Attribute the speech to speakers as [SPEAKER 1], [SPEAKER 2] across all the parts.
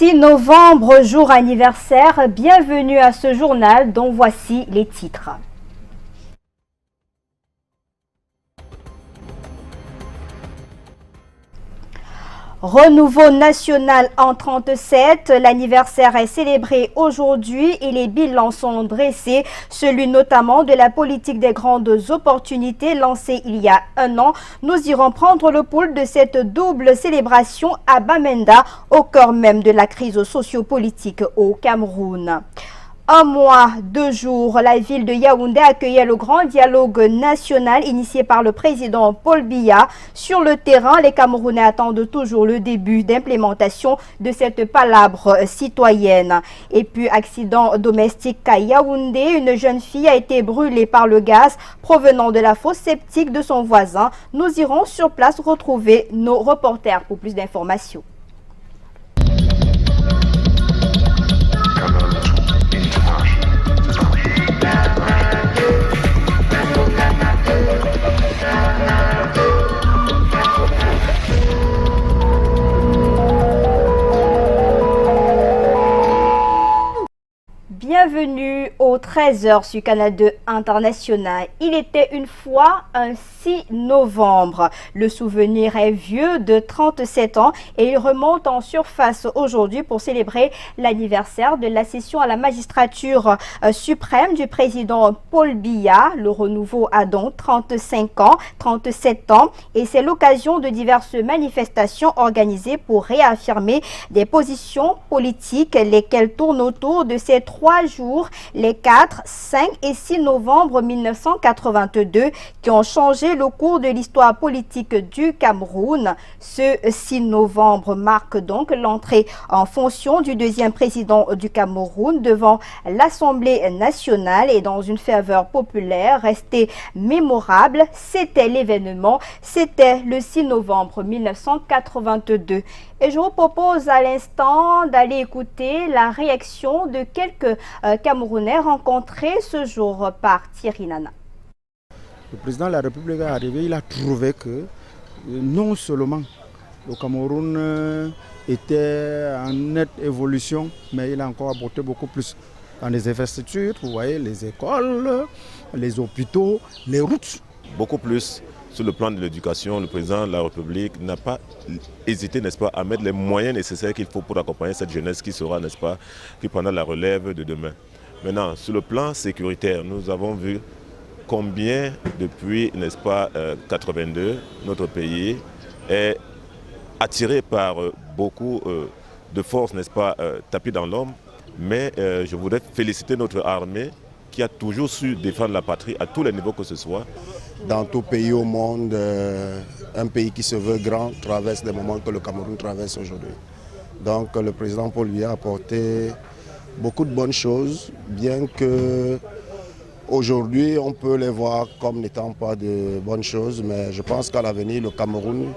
[SPEAKER 1] 6 novembre, jour anniversaire, bienvenue à ce journal dont voici les titres. Renouveau national en 37, l'anniversaire est célébré aujourd'hui et les bilans sont dressés, celui notamment de la politique des grandes opportunités lancée il y a un an. Nous irons prendre le pouls de cette double célébration à Bamenda, au cœur même de la crise sociopolitique au Cameroun. Un mois, 2 jours, la ville de Yaoundé accueillait le grand dialogue national initié par le président Paul Biya. Sur le terrain, les Camerounais attendent toujours le début d'implémentation de cette palabre citoyenne. Et puis, accident domestique à Yaoundé, une jeune fille a été brûlée par le gaz provenant de la fosse septique de son voisin. Nous irons sur place retrouver nos reporters pour plus d'informations. Bienvenue au 13h sur Canal 2 International. Il était une fois un 6 novembre. Le souvenir est vieux de 37 ans et il remonte en surface aujourd'hui pour célébrer l'anniversaire de la session à la magistrature suprême du président Paul Biya. Le renouveau a donc 37 ans et c'est l'occasion de diverses manifestations organisées pour réaffirmer des positions politiques, lesquelles tournent autour de ces 3 jours, les 4, 5 et 6 novembre 1982, qui ont changé le cours de l'histoire politique du Cameroun. Ce 6 novembre marque donc l'entrée en fonction du deuxième président du Cameroun devant l'Assemblée nationale et dans une ferveur populaire restée mémorable. C'était l'événement, c'était le 6 novembre 1982. Et je vous propose à l'instant d'aller écouter la réaction de quelques Camerounais rencontrés ce jour par Thierry Nana.
[SPEAKER 2] Le président de la République est arrivé, il a trouvé que non seulement le Cameroun était en nette évolution, mais il a encore apporté beaucoup plus dans les infrastructures, vous voyez, les écoles, les hôpitaux, les routes.
[SPEAKER 3] Beaucoup plus. Sur le plan de l'éducation, le président de la République n'a pas hésité, n'est-ce pas, à mettre les moyens nécessaires qu'il faut pour accompagner cette jeunesse qui sera, n'est-ce pas, qui prendra la relève de demain. Maintenant, sur le plan sécuritaire, nous avons vu combien depuis, n'est-ce pas, 82, notre pays est attiré par beaucoup de forces, n'est-ce pas, tapis dans l'homme. Mais je voudrais féliciter notre armée qui a toujours su défendre la patrie à tous les niveaux que ce soit.
[SPEAKER 4] Dans tout pays au monde, un pays qui se veut grand traverse des moments que le Cameroun traverse aujourd'hui. Donc le président Paul Biya a apporté beaucoup de bonnes choses, bien que aujourd'hui on peut les voir comme n'étant pas de bonnes choses, mais je pense qu'à l'avenir le Cameroun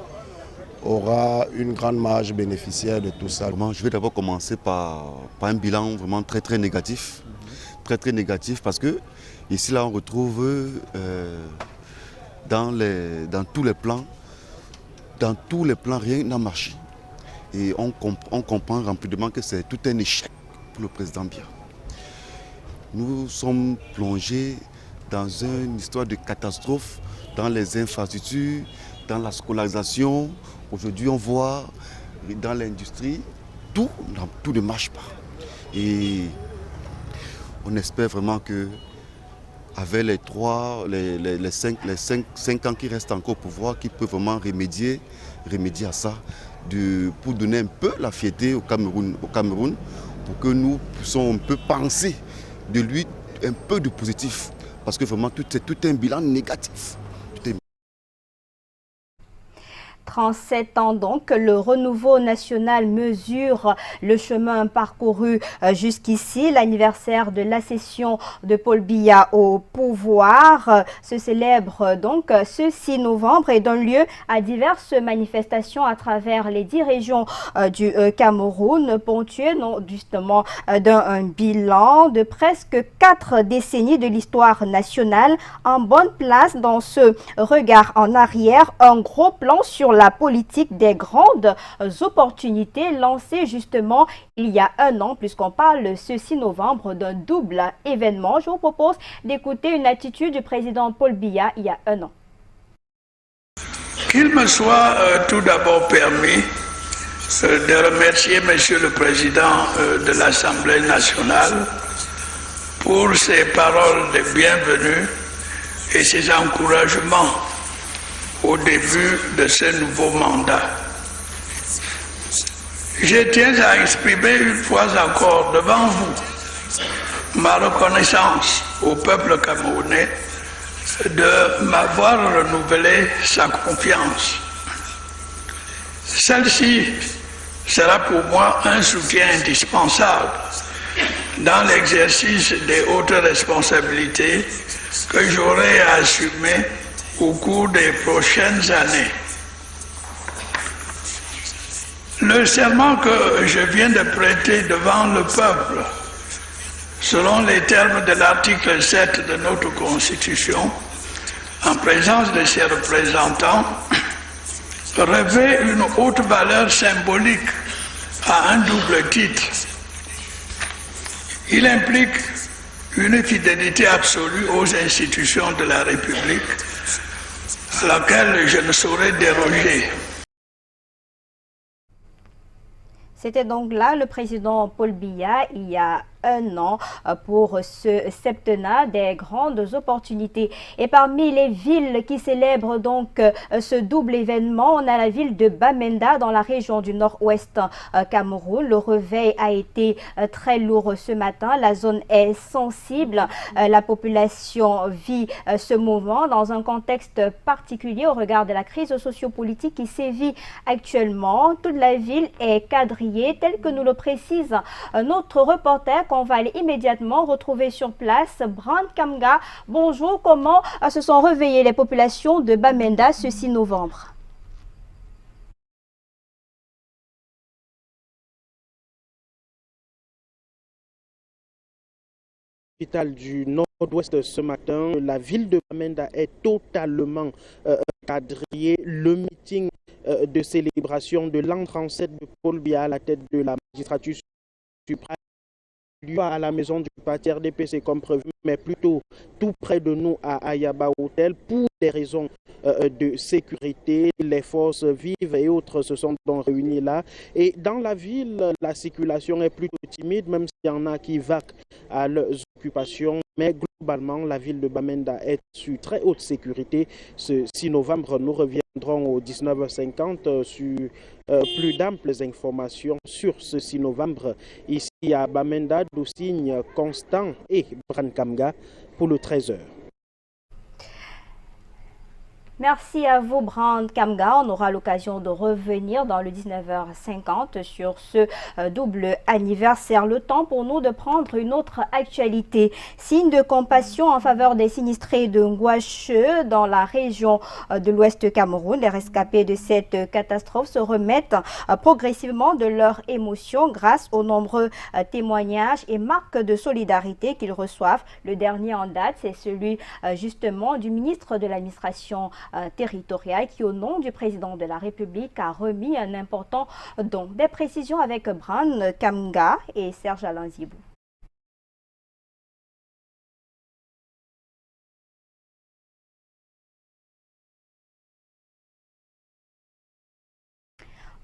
[SPEAKER 4] aura une grande marge bénéficiaire de tout ça.
[SPEAKER 5] Je vais d'abord commencer par un bilan vraiment très négatif. Très négatif parce que ici là on retrouve dans tous les plans rien n'a marché. Et on comprend rapidement que c'est tout un échec pour le président Biya. Nous sommes plongés dans une histoire de catastrophe dans les infrastructures, dans la scolarisation. Aujourd'hui on voit dans l'industrie, tout ne marche pas. Et on espère vraiment que avec les 5 ans qui restent encore au pouvoir, qui peuvent vraiment remédier à ça, pour donner un peu la fierté au Cameroun, pour que nous puissions un peu penser de lui un peu de positif. Parce que vraiment c'est tout un bilan négatif.
[SPEAKER 1] 37 ans donc, le renouveau national mesure le chemin parcouru jusqu'ici. L'anniversaire de l'accession de Paul Biya au pouvoir se célèbre donc ce 6 novembre et donne lieu à diverses manifestations à travers les 10 régions du Cameroun, ponctuées justement d'un bilan de presque 4 décennies de l'histoire nationale. En bonne place dans ce regard en arrière, un gros plan sur la la politique des grandes opportunités lancées justement il y a un an, puisqu'on parle ce 6 novembre d'un double événement. Je vous propose d'écouter une attitude du président Paul Biya il y a un an.
[SPEAKER 6] Qu'il me soit tout d'abord permis de remercier Monsieur le Président de l'Assemblée nationale pour ses paroles de bienvenue et ses encouragements au début de ce nouveau mandat. Je tiens à exprimer une fois encore devant vous ma reconnaissance au peuple camerounais de m'avoir renouvelé sa confiance. Celle-ci sera pour moi un soutien indispensable dans l'exercice des hautes responsabilités que j'aurai à assumer au cours des prochaines années. Le serment que je viens de prêter devant le peuple, selon les termes de l'article 7 de notre Constitution, en présence de ses représentants, revêt une haute valeur symbolique à un double titre. Il implique une fidélité absolue aux institutions de la République, à laquelle je ne saurais déroger.
[SPEAKER 1] C'était donc là le président Paul Biya il y a un an pour ce septennat des grandes opportunités. Et parmi les villes qui célèbrent donc ce double événement, on a la ville de Bamenda dans la région du nord-ouest Cameroun. Le réveil a été très lourd ce matin. La zone est sensible. La population vit ce moment dans un contexte particulier au regard de la crise sociopolitique qui sévit actuellement. Toute la ville est quadrillée, tel que nous le précise notre reporter qu'on va aller immédiatement retrouver sur place, Brand Kamga. Bonjour, comment se sont réveillées les populations de Bamenda ce 6 novembre?
[SPEAKER 7] Du nord-ouest ce matin, la ville de Bamenda est totalement quadrillée. Le meeting de célébration de l'entrée en scène de Paul Biya à la tête de la magistrature suprême à la maison du parti RDPC comme prévu, mais plutôt tout près de nous à Ayaba Hotel pour des raisons de sécurité. Les forces vives et autres se sont donc réunies là. Et dans la ville, la circulation est plutôt timide, même s'il y en a qui vaquent à leurs occupations. Mais globalement, la ville de Bamenda est sur très haute sécurité. Ce 6 novembre, nous reviendrons au 19h50 sur plus d'amples informations sur ce 6 novembre. Ici à Bamenda, Doussigne, Constant et Brankamga pour le 13h.
[SPEAKER 1] Merci à vous, Brand Kamga. On aura l'occasion de revenir dans le 19h50 sur ce double anniversaire. Le temps pour nous de prendre une autre actualité. Signe de compassion en faveur des sinistrés de Ngouache dans la région de l'Ouest Cameroun. Les rescapés de cette catastrophe se remettent progressivement de leurs émotions grâce aux nombreux témoignages et marques de solidarité qu'ils reçoivent. Le dernier en date, c'est celui justement du ministre de l'administration territoriale qui, au nom du président de la République, a remis un important don. Des précisions avec Bran Kamga et Serge Alain Zibou.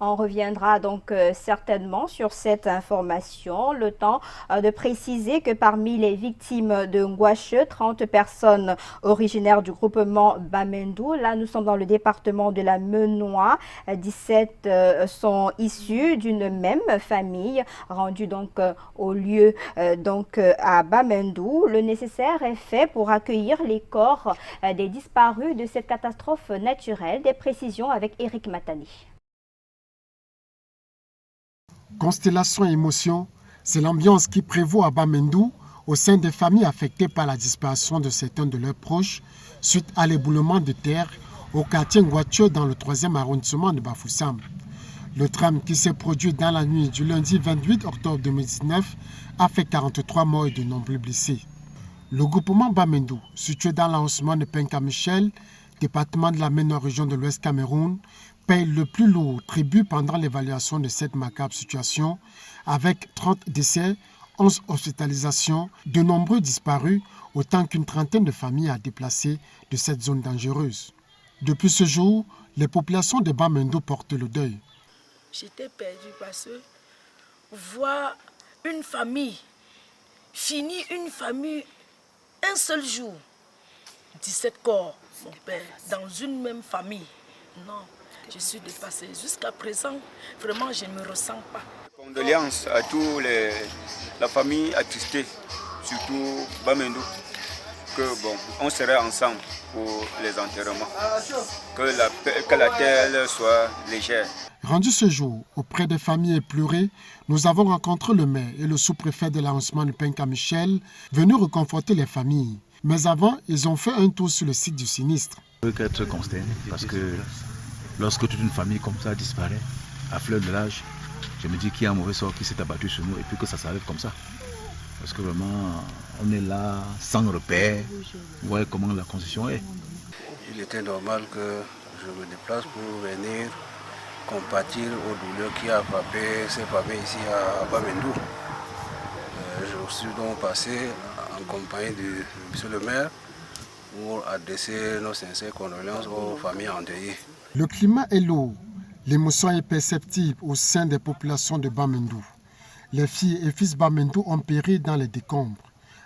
[SPEAKER 1] On reviendra donc certainement sur cette information. Le temps de préciser que parmi les victimes de Ngouache, 30 personnes originaires du groupement Bamendou. Là, nous sommes dans le département de la Menois. 17 sont issus d'une même famille, rendus donc au lieu à Bamendou. Le nécessaire est fait pour accueillir les corps des disparus de cette catastrophe naturelle. Des précisions avec Eric Matani.
[SPEAKER 8] Constellation et émotion, c'est l'ambiance qui prévaut à Bamendou au sein des familles affectées par la disparition de certains de leurs proches suite à l'éboulement de terre au quartier Ngouache dans le 3e arrondissement de Bafoussam. Le drame qui s'est produit dans la nuit du lundi 28 octobre 2019 a fait 43 morts et de nombreux blessés. Le groupement Bamendou, situé dans l'arrondissement de Penka-Michel, département de la Ménor région de l'Ouest Cameroun, paye le plus lourd tribut pendant l'évaluation de cette macabre situation, avec 30 décès, 11 hospitalisations, de nombreux disparus, autant qu'une trentaine de familles à déplacer de cette zone dangereuse. Depuis ce jour, les populations de Bamendo portent le deuil.
[SPEAKER 9] J'étais perdue parce que voir une famille, finir une famille un seul jour, 17 corps, mon père, dans une même famille. Non, je suis dépassée. Jusqu'à présent, vraiment, je ne me ressens pas.
[SPEAKER 10] Condoléances à tous la famille attristée, surtout Bamendo, on serait ensemble pour les enterrements, que la terre soit légère.
[SPEAKER 8] Rendu ce jour auprès des familles éplorées, nous avons rencontré le maire et le sous-préfet de l'arrondissement de Penka Michel, venus réconforter les familles. Mais avant, ils ont fait un tour sur le site du sinistre.
[SPEAKER 11] Je peux être consterné parce que lorsque toute une famille comme ça disparaît, à fleur de l'âge, je me dis qu'il y a un mauvais sort qui s'est abattu sur nous et puis que ça s'arrive comme ça. Parce que vraiment, on est là sans repère. Vous voyez comment la condition est.
[SPEAKER 12] Il était normal que je me déplace pour venir compatir aux douleurs qui a frappé ces familles ici à Bamendo. Je suis donc passé en compagnie de M. le maire pour adresser nos sincères condoléances aux familles endeuillées.
[SPEAKER 8] Le climat est lourd. L'émotion est perceptible au sein des populations de Bamendo. Les filles et fils Bamendo ont péri dans les décombres.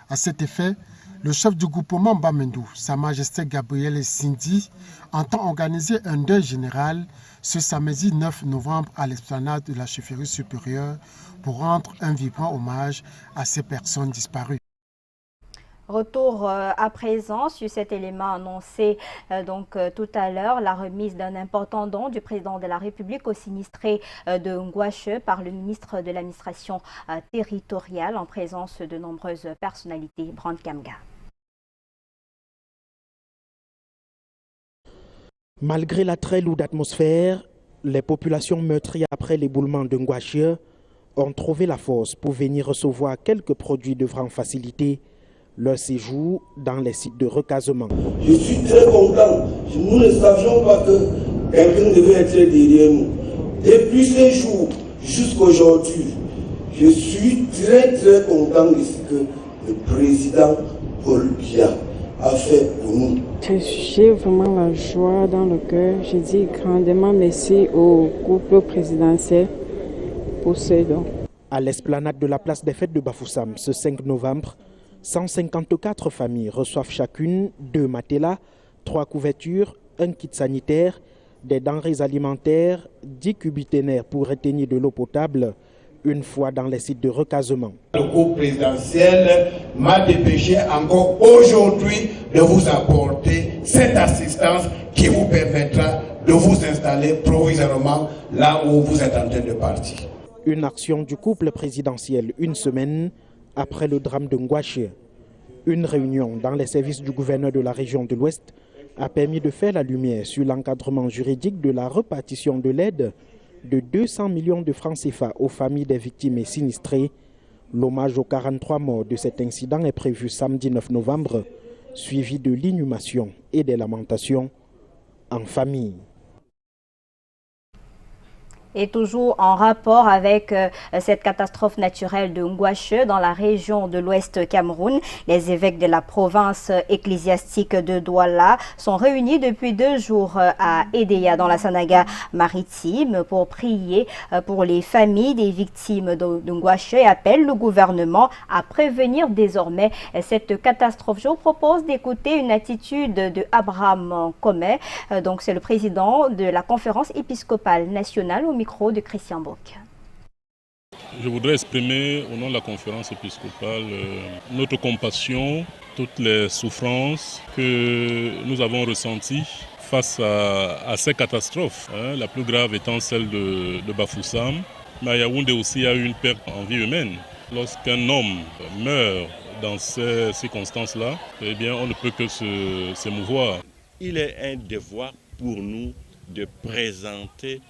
[SPEAKER 8] À cet effet, le chef du groupement Bamendo, Sa Majesté Gabriel Sindi, entend organiser un deuil général ce samedi 9 novembre à l'esplanade de la chefferie supérieure pour rendre un vibrant hommage à ces personnes disparues.
[SPEAKER 1] Retour à présent sur cet élément annoncé tout à l'heure, la remise d'un important don du président de la République aux sinistrés de Ngouache par le ministre de l'administration territoriale en présence de nombreuses personnalités. Brand Kamga.
[SPEAKER 7] Malgré la très lourde atmosphère, les populations meurtries après l'éboulement de Ngouache ont trouvé la force pour venir recevoir quelques produits devant faciliter leur séjour dans les sites de recasement.
[SPEAKER 13] Je suis très content. Nous ne savions pas que quelqu'un devait être derrière nous. Depuis ce jour jusqu'à aujourd'hui, je suis très content de ce que le président Paul Biya a fait pour nous.
[SPEAKER 14] J'ai vraiment la joie dans le cœur. Je dis grandement merci au couple présidentiel pour ce don.
[SPEAKER 7] À l'esplanade de la place des fêtes de Bafoussam, ce 5 novembre, 154 familles reçoivent chacune 2 matelas, 3 couvertures, un kit sanitaire, des denrées alimentaires, 10 cubiténaires pour retenir de l'eau potable, une fois dans les sites de recasement.
[SPEAKER 15] Le groupe présidentiel m'a dépêché encore aujourd'hui de vous apporter cette assistance qui vous permettra de vous installer provisoirement là où vous êtes en train de partir.
[SPEAKER 7] Une action du couple présidentiel une semaine après le drame de Ngouache. Une réunion dans les services du gouverneur de la région de l'Ouest a permis de faire la lumière sur l'encadrement juridique de la répartition de l'aide de 200 millions de francs CFA aux familles des victimes et sinistrées. L'hommage aux 43 morts de cet incident est prévu samedi 9 novembre, suivi de l'inhumation et des lamentations en famille.
[SPEAKER 1] Et toujours en rapport avec cette catastrophe naturelle de Ngouache dans la région de l'Ouest Cameroun, les évêques de la province ecclésiastique de Douala sont réunis depuis 2 jours à Edéa dans la Sanaga maritime pour prier pour les familles des victimes de Ngouache et appellent le gouvernement à prévenir désormais cette catastrophe. Je vous propose d'écouter une attitude de Abraham Comé, donc c'est le président de la conférence épiscopale nationale au micro de Christian Bock.
[SPEAKER 16] Je voudrais exprimer au nom de la conférence épiscopale notre compassion, toutes les souffrances que nous avons ressenties face à ces catastrophes, la plus grave étant celle de Bafoussam. Mais à Yaoundé aussi, il y a eu une perte en vie humaine. Lorsqu'un homme meurt dans ces circonstances-là, eh bien, on ne peut que s'émouvoir.
[SPEAKER 17] Il est un devoir pour nous de présenter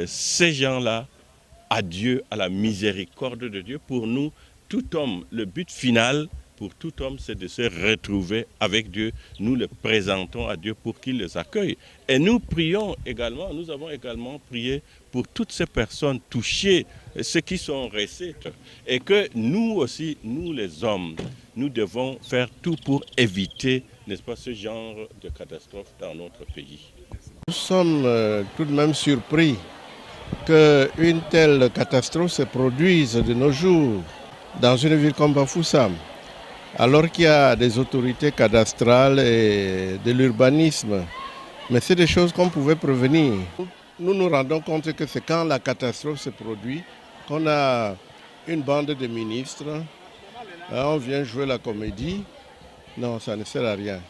[SPEAKER 17] ces gens-là à Dieu, à la miséricorde de Dieu. Pour nous, tout homme, le but final, pour tout homme, c'est de se retrouver avec Dieu. Nous le présentons à Dieu pour qu'il les accueille. Et nous prions également, nous avons également prié pour toutes ces personnes touchées, ceux qui sont restés. Et que nous aussi, nous les hommes, nous devons faire tout pour éviter, n'est-ce pas, ce genre de catastrophe dans notre pays.
[SPEAKER 18] Nous sommes tout de même surpris qu'une telle catastrophe se produise de nos jours dans une ville comme Bafoussam, alors qu'il y a des autorités cadastrales et de l'urbanisme. Mais c'est des choses qu'on pouvait prévenir. Nous nous rendons compte que c'est quand la catastrophe se produit qu'on a une bande de ministres, on vient jouer la comédie. Non, ça ne sert à rien.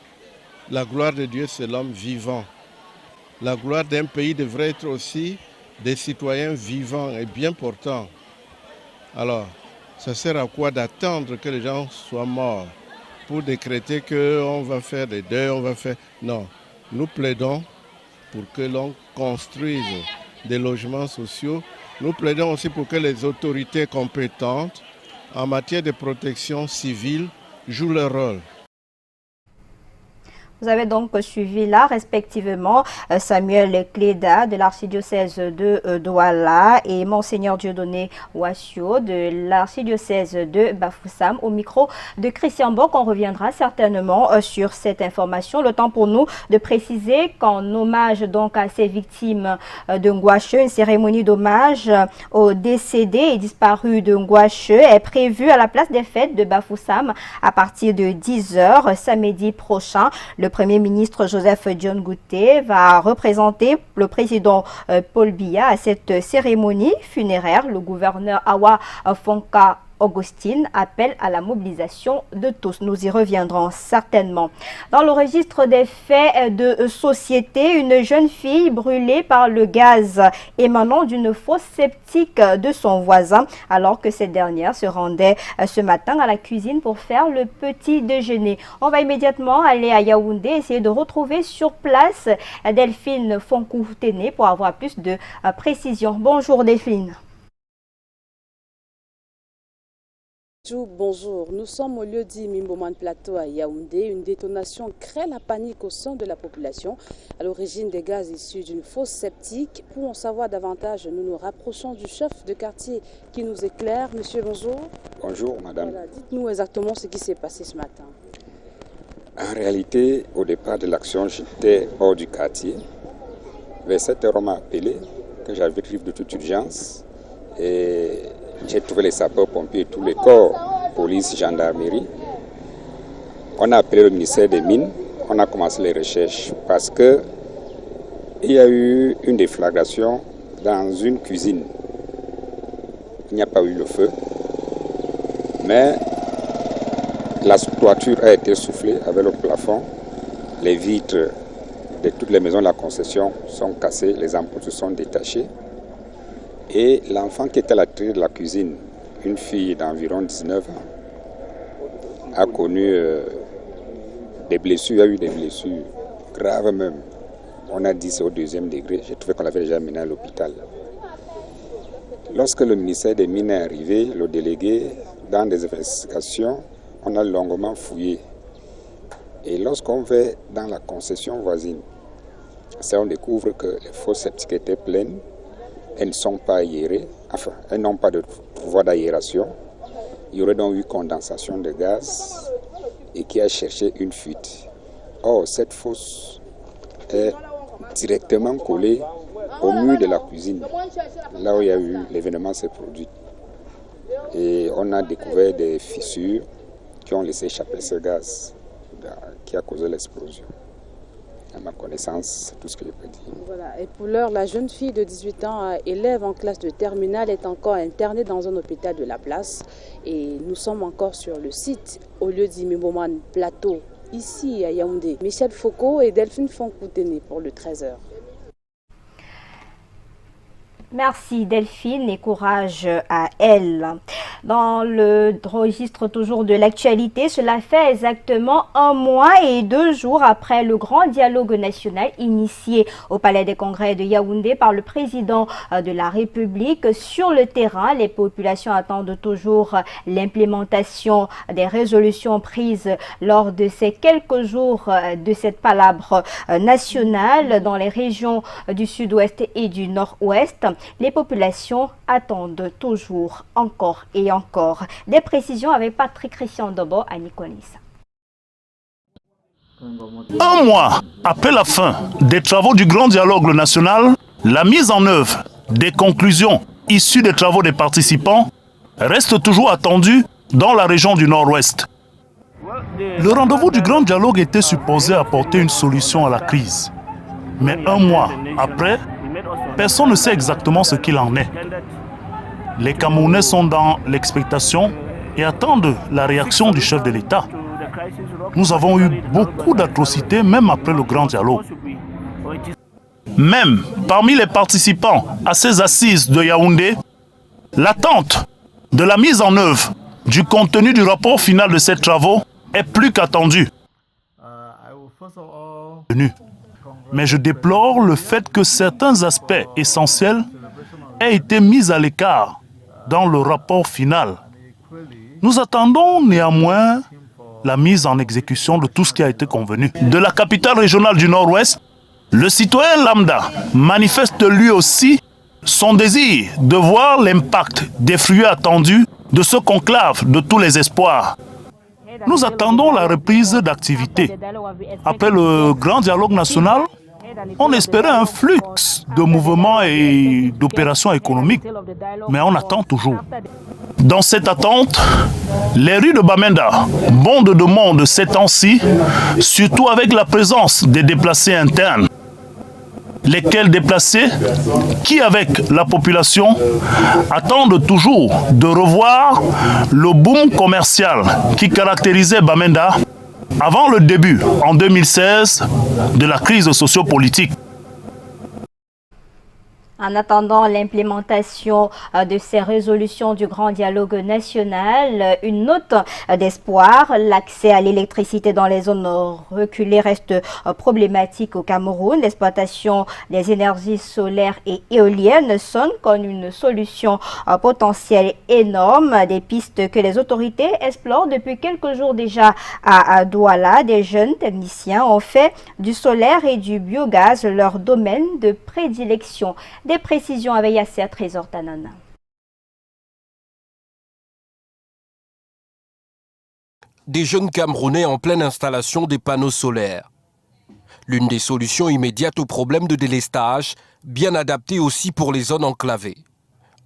[SPEAKER 18] La gloire de Dieu, c'est l'homme vivant. La gloire d'un pays devrait être aussi des citoyens vivants et bien portants. Alors, ça sert à quoi d'attendre que les gens soient morts pour décréter qu'on va faire des deuils, on va faire... Non, nous plaidons pour que l'on construise des logements sociaux. Nous plaidons aussi pour que les autorités compétentes en matière de protection civile jouent leur rôle.
[SPEAKER 1] Vous avez donc suivi là, respectivement, Samuel Cléda de l'archidiocèse de Douala et Monseigneur Dieudonné Ouassio de l'archidiocèse de Bafoussam au micro de Christian Bock. On reviendra certainement sur cette information. Le temps pour nous de préciser qu'en hommage donc à ces victimes de Ngouache, une cérémonie d'hommage aux décédés et disparus de Ngouache est prévue à la place des fêtes de Bafoussam à partir de 10h samedi prochain. Le Premier ministre Joseph John Gouté va représenter le président Paul Biya à cette cérémonie funéraire. Le gouverneur Awa Fonka Augustine appelle à la mobilisation de tous. Nous y reviendrons certainement. Dans le registre des faits de société, une jeune fille brûlée par le gaz émanant d'une fosse septique de son voisin alors que cette dernière se rendait ce matin à la cuisine pour faire le petit déjeuner. On va immédiatement aller à Yaoundé, essayer de retrouver sur place Delphine Fonkou-Téné pour avoir plus de précisions. Bonjour Delphine.
[SPEAKER 19] Bonjour, nous sommes au lieu dit Mimboman Plateau à Yaoundé. Une détonation crée la panique au sein de la population à l'origine des gaz issus d'une fosse septique. Pour en savoir davantage, nous nous rapprochons du chef de quartier qui nous éclaire. Monsieur, bonjour.
[SPEAKER 20] Bonjour, madame.
[SPEAKER 19] Voilà, dites-nous exactement ce qui s'est passé ce matin.
[SPEAKER 20] En réalité, au départ de l'action, j'étais hors du quartier. Vers 7h, on m'a appelé que j'avais griffe de toute urgence. Et j'ai trouvé les sapeurs-pompiers, tous les corps, police, gendarmerie. On a appelé le ministère des Mines, on a commencé les recherches parce qu'il y a eu une déflagration dans une cuisine. Il n'y a pas eu le feu, mais la toiture a été soufflée avec le plafond. Les vitres de toutes les maisons de la concession sont cassées, les ampoules se sont détachées. Et l'enfant qui était à l'entrée de la cuisine, une fille d'environ 19 ans, a connu des blessures, a eu des blessures graves même. On a dit c'est au 2e degré, j'ai trouvé qu'on l'avait déjà mené à l'hôpital. Lorsque le ministère des Mines est arrivé, le délégué, dans des investigations, on a longuement fouillé. Et lorsqu'on va dans la concession voisine, on découvre que les fosses septiques étaient pleines. Elles ne sont pas aérées, enfin, elles n'ont pas de voie d'aération. Il y aurait donc eu condensation de gaz et qui a cherché une fuite. Or, cette fosse est directement collée au mur de la cuisine, là où il y a eu l'événement s'est produit. Et on a découvert des fissures qui ont laissé échapper ce gaz qui a causé l'explosion. À ma connaissance, c'est tout ce que je peux dire.
[SPEAKER 19] Voilà. Et pour l'heure, la jeune fille de 18 ans, élève en classe de terminale, est encore internée dans un hôpital de la place. Et nous sommes encore sur le site, au lieu d'Imimboman Plateau, ici à Yaoundé. Michel Foucault et Delphine Fonkou-Téné pour le 13h.
[SPEAKER 1] Merci Delphine et courage à elle. Dans le registre toujours de l'actualité, cela fait exactement 1 mois et 2 jours après le grand dialogue national initié au Palais des Congrès de Yaoundé par le président de la République. Sur le terrain, les populations attendent toujours l'implémentation des résolutions prises lors de ces quelques jours de cette palabre nationale dans les régions du sud-ouest et du nord-ouest. Les populations attendent toujours encore et encore. Des précisions avec Patrick Christian Dobo à Nicolis.
[SPEAKER 21] 1 mois après la fin des travaux du Grand Dialogue national, la mise en œuvre des conclusions issues des travaux des participants reste toujours attendue dans la région du Nord-Ouest. Le rendez-vous du Grand Dialogue était supposé apporter une solution à la crise. Mais 1 mois après, personne ne sait exactement ce qu'il en est. Les Camerounais sont dans l'expectation et attendent la réaction du chef de l'État. Nous avons eu beaucoup d'atrocités même après le Grand Dialogue. Même parmi les participants à ces assises de Yaoundé, l'attente de la mise en œuvre du contenu du rapport final de ces travaux est plus qu'attendue. Mais je déplore le fait que certains aspects essentiels aient été mis à l'écart dans le rapport final. Nous attendons néanmoins la mise en exécution de tout ce qui a été convenu. De la capitale régionale du Nord-Ouest, le citoyen lambda manifeste lui aussi son désir de voir l'impact des fruits attendus de ce conclave de tous les espoirs. Nous attendons la reprise d'activité. Après le Grand Dialogue national, on espérait un flux de mouvements et d'opérations économiques, mais on attend toujours. Dans cette attente, les rues de Bamenda bondent de monde ces temps-ci, surtout avec la présence des déplacés internes. Lesquels déplacés qui, avec la population, attendent toujours de revoir le boom commercial qui caractérisait Bamenda avant le début, en 2016, de la crise sociopolitique.
[SPEAKER 1] En attendant l'implémentation de ces résolutions du Grand Dialogue national, une note d'espoir, l'accès à l'électricité dans les zones reculées reste problématique au Cameroun. L'exploitation des énergies solaires et éoliennes sonne comme une solution potentielle énorme. Des pistes que les autorités explorent depuis quelques jours déjà à Douala. Des jeunes techniciens ont fait du solaire et du biogaz leur domaine de prédilection. Des précisions avec Yasser Trésor Tanana.
[SPEAKER 22] Des jeunes Camerounais en pleine installation des panneaux solaires. L'une des solutions immédiates au problème de délestage, bien adaptée aussi pour les zones enclavées.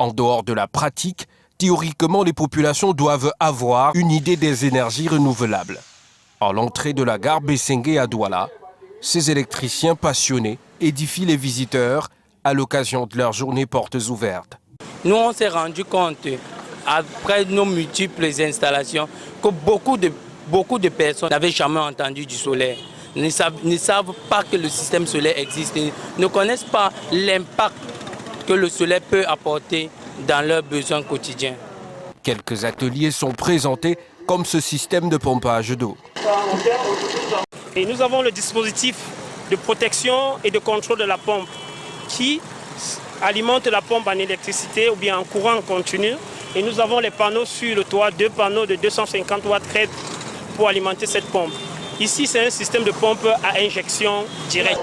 [SPEAKER 22] En dehors de la pratique, théoriquement les populations doivent avoir une idée des énergies renouvelables. À l'entrée de la gare Bessengue à Douala, ces électriciens passionnés édifient les visiteurs à l'occasion de leur journée portes ouvertes.
[SPEAKER 23] Nous, on s'est rendu compte, après nos multiples installations, que beaucoup de personnes n'avaient jamais entendu du solaire, ne savent pas que le système solaire existe, ne connaissent pas l'impact que le solaire peut apporter dans leurs besoins quotidiens.
[SPEAKER 22] Quelques ateliers sont présentés comme ce système de pompage d'eau.
[SPEAKER 24] Et nous avons le dispositif de protection et de contrôle de la pompe qui alimente la pompe en électricité ou bien en courant continu. Et nous avons les panneaux sur le toit, 2 panneaux de 250 watts pour alimenter cette pompe. Ici, c'est un système de pompe à injection directe.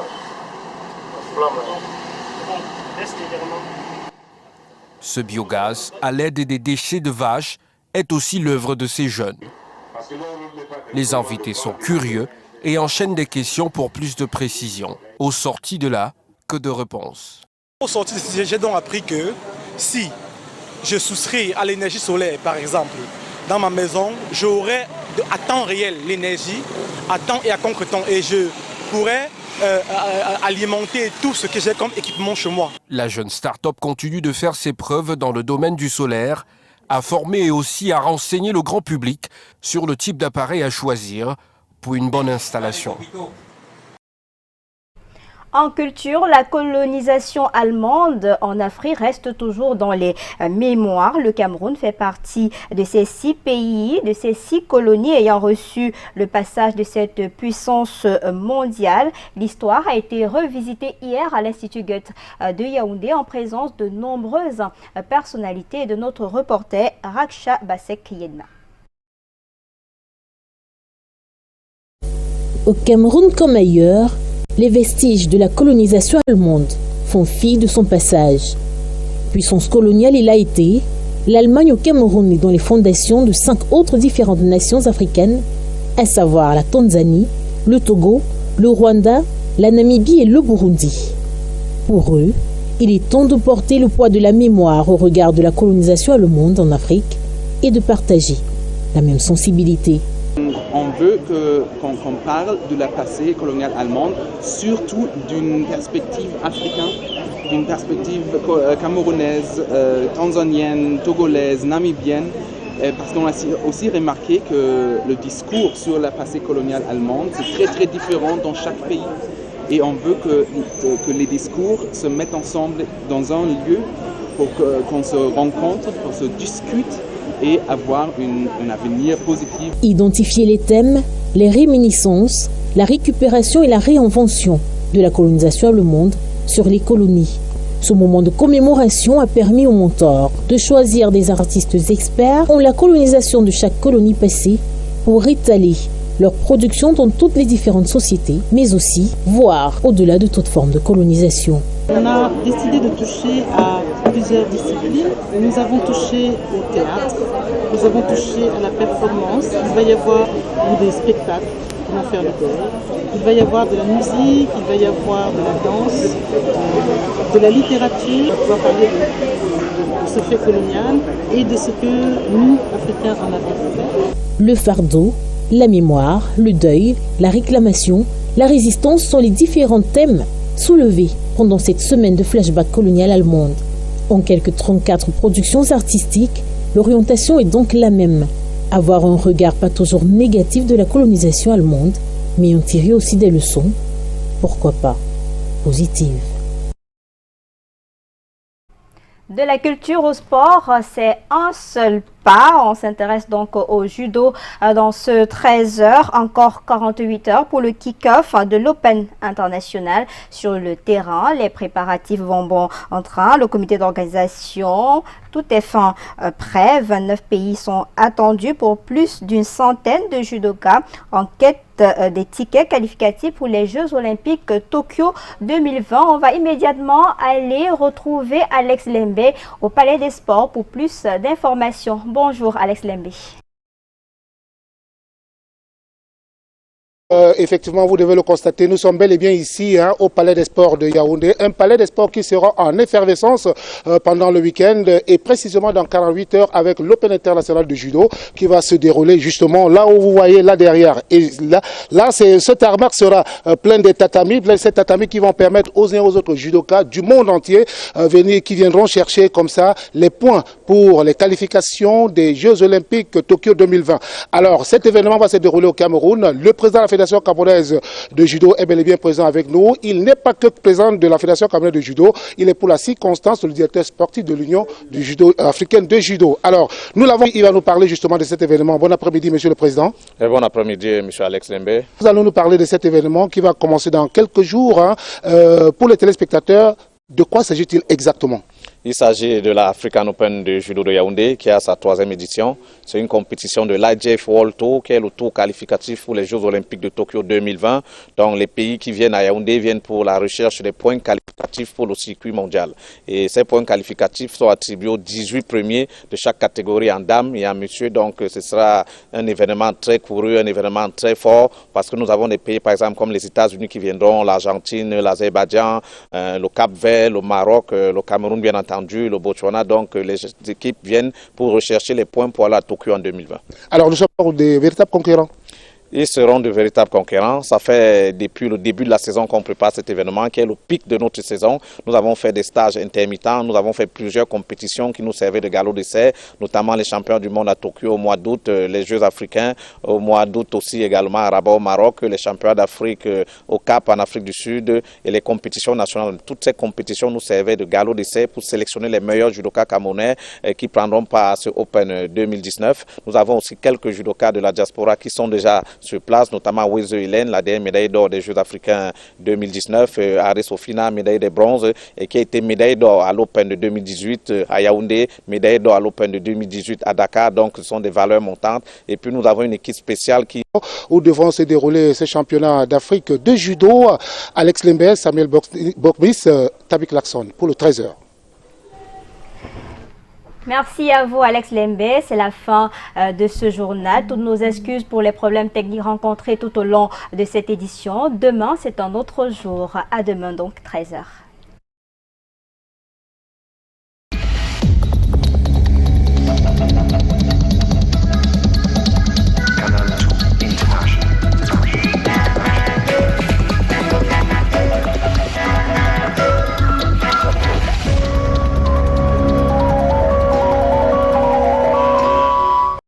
[SPEAKER 22] Ce biogaz, à l'aide des déchets de vaches, est aussi l'œuvre de ces jeunes. Les invités sont curieux et enchaînent des questions pour plus de précision. Au sorti de là, que de réponses.
[SPEAKER 25] Au sorti de ce sujet, j'ai donc appris que si je souscris à l'énergie solaire, par exemple, dans ma maison, j'aurai à temps réel l'énergie, à temps et à contre-temps, et je pourrais alimenter tout ce que j'ai comme équipement chez moi.
[SPEAKER 22] La jeune start-up continue de faire ses preuves dans le domaine du solaire, à former et aussi à renseigner le grand public sur le type d'appareil à choisir pour une bonne installation.
[SPEAKER 1] En culture, la colonisation allemande en Afrique reste toujours dans les mémoires. Le Cameroun fait partie de ces 6 pays, de ces 6 colonies ayant reçu le passage de cette puissance mondiale. L'histoire a été revisitée hier à l'Institut Goethe de Yaoundé en présence de nombreuses personnalités et de notre reporter Raksha Basek-Yenna.
[SPEAKER 2] Au Cameroun comme ailleurs, les vestiges de la colonisation allemande font fi de son passage. Puissance coloniale il a été, l'Allemagne au Cameroun est dans les fondations de 5 autres différentes nations africaines, à savoir la Tanzanie, le Togo, le Rwanda, la Namibie et le Burundi. Pour eux, il est temps de porter le poids de la mémoire au regard de la colonisation allemande en Afrique et de partager la même sensibilité.
[SPEAKER 3] On veut qu'on parle de la passé coloniale allemande, surtout d'une perspective africaine, d'une perspective camerounaise, tanzanienne, togolaise, namibienne, parce qu'on a aussi remarqué que le discours sur la passé coloniale allemande, c'est très différent dans chaque pays. Et on veut que les discours se mettent ensemble dans un lieu pour qu'on se rencontre, qu'on se discute et avoir un avenir positif.
[SPEAKER 2] Identifier les thèmes, les réminiscences, la récupération et la réinvention de la colonisation allemande sur les colonies. Ce moment de commémoration a permis aux mentors de choisir des artistes experts en la colonisation de chaque colonie passée pour étaler leur production dans toutes les différentes sociétés, mais aussi voir au-delà de toute forme de colonisation.
[SPEAKER 4] On a décidé de toucher à plusieurs disciplines. Nous avons touché au théâtre, nous avons touché à la performance. Il va y avoir des spectacles qui vont faire le deuil. Il va y avoir de la musique, il va y avoir de la danse, de la littérature. On va parler de ce fait colonial et de ce que nous, Africains, en avons fait.
[SPEAKER 2] Le fardeau, la mémoire, le deuil, la réclamation, la résistance sont les différents thèmes soulevés pendant cette semaine de flashback colonial allemande. En quelques 34 productions artistiques, l'orientation est donc la même. Avoir un regard pas toujours négatif de la colonisation allemande, mais en tirer aussi des leçons, pourquoi pas positives.
[SPEAKER 1] De la culture au sport, c'est un seul pas. On s'intéresse donc au judo dans ce 13h, encore 48 heures pour le kick-off de l'Open international sur le terrain. Les préparatifs vont bon en train. Le comité d'organisation, tout est fin prêt. 29 pays sont attendus pour plus d'une centaine de judokas en quête des tickets qualificatifs pour les Jeux Olympiques Tokyo 2020. On va immédiatement aller retrouver Alex Lembe au Palais des Sports pour plus d'informations. Bonjour Alex Lembe.
[SPEAKER 5] Effectivement, vous devez le constater, nous sommes bel et bien ici au Palais des Sports de Yaoundé, un palais des sports qui sera en effervescence pendant le week-end et précisément dans 48 heures avec l'Open international de judo qui va se dérouler justement là où vous voyez là derrière. Et là ce tarmac sera plein de tatamis, ces tatamis qui vont permettre aux uns et aux autres judokas du monde entier qui viendront chercher comme ça les points pour les qualifications des Jeux Olympiques Tokyo 2020. Alors cet événement va se dérouler au Cameroun. Le président de la Fédération camerounaise de judo est bel et bien présent avec nous. Il n'est pas que président de la Fédération camerounaise de judo, il est pour la circonstance le directeur sportif de l'Union du judo africaine de judo. Alors, nous l'avons, il va nous parler justement de cet événement. Bon après-midi, monsieur le président.
[SPEAKER 6] Et bon après-midi, monsieur Alex Lembe.
[SPEAKER 5] Nous allons nous parler de cet événement qui va commencer dans quelques jours. Pour les téléspectateurs, de quoi s'agit-il exactement?
[SPEAKER 6] Il s'agit de la African Open de judo de Yaoundé qui a sa 3e édition. C'est une compétition de l'IJF World Tour qui est le tour qualificatif pour les Jeux Olympiques de Tokyo 2020. Donc les pays qui viennent à Yaoundé viennent pour la recherche des points qualificatifs pour le circuit mondial. Et ces points qualificatifs sont attribués aux 18 premiers de chaque catégorie en dames et en messieurs. Donc ce sera un événement très couru, un événement très fort parce que nous avons des pays par exemple comme les États-Unis qui viendront, l'Argentine, l'Azerbaïdjan, le Cap-Vert, le Maroc, le Cameroun bien entendu, le Botswana, donc les équipes viennent pour rechercher les points pour aller à Tokyo en 2020.
[SPEAKER 5] Alors nous sommes des véritables concurrents.
[SPEAKER 6] Ils seront de véritables concurrents. Ça fait depuis le début de la saison qu'on prépare cet événement qui est le pic de notre saison. Nous avons fait des stages intermittents, nous avons fait plusieurs compétitions qui nous servaient de galop d'essai, notamment les champions du monde à Tokyo au mois d'août, les Jeux africains au mois d'août aussi également à Rabat au Maroc, les championnats d'Afrique au Cap en Afrique du Sud et les compétitions nationales. Toutes ces compétitions nous servaient de galop d'essai pour sélectionner les meilleurs judokas camerounais qui prendront part à ce Open 2019. Nous avons aussi quelques judokas de la diaspora qui sont déjà sur place, notamment Wezo Hélène, la dernière médaille d'or des Jeux africains 2019, Aris Ofina, médaille de bronze, et qui a été médaille d'or à l'Open de 2018 à Yaoundé, médaille d'or à l'Open de 2018 à Dakar, donc ce sont des valeurs montantes. Et puis nous avons une équipe spéciale qui...
[SPEAKER 5] Où devront se dérouler ces championnats d'Afrique de judo. Alex Lembès, Samuel Bogbis, Tabik Lakson pour le 13h.
[SPEAKER 1] Merci à vous Alex Lembé, c'est la fin de ce journal. Toutes nos excuses pour les problèmes techniques rencontrés tout au long de cette édition. Demain, c'est un autre jour. À demain donc, 13h.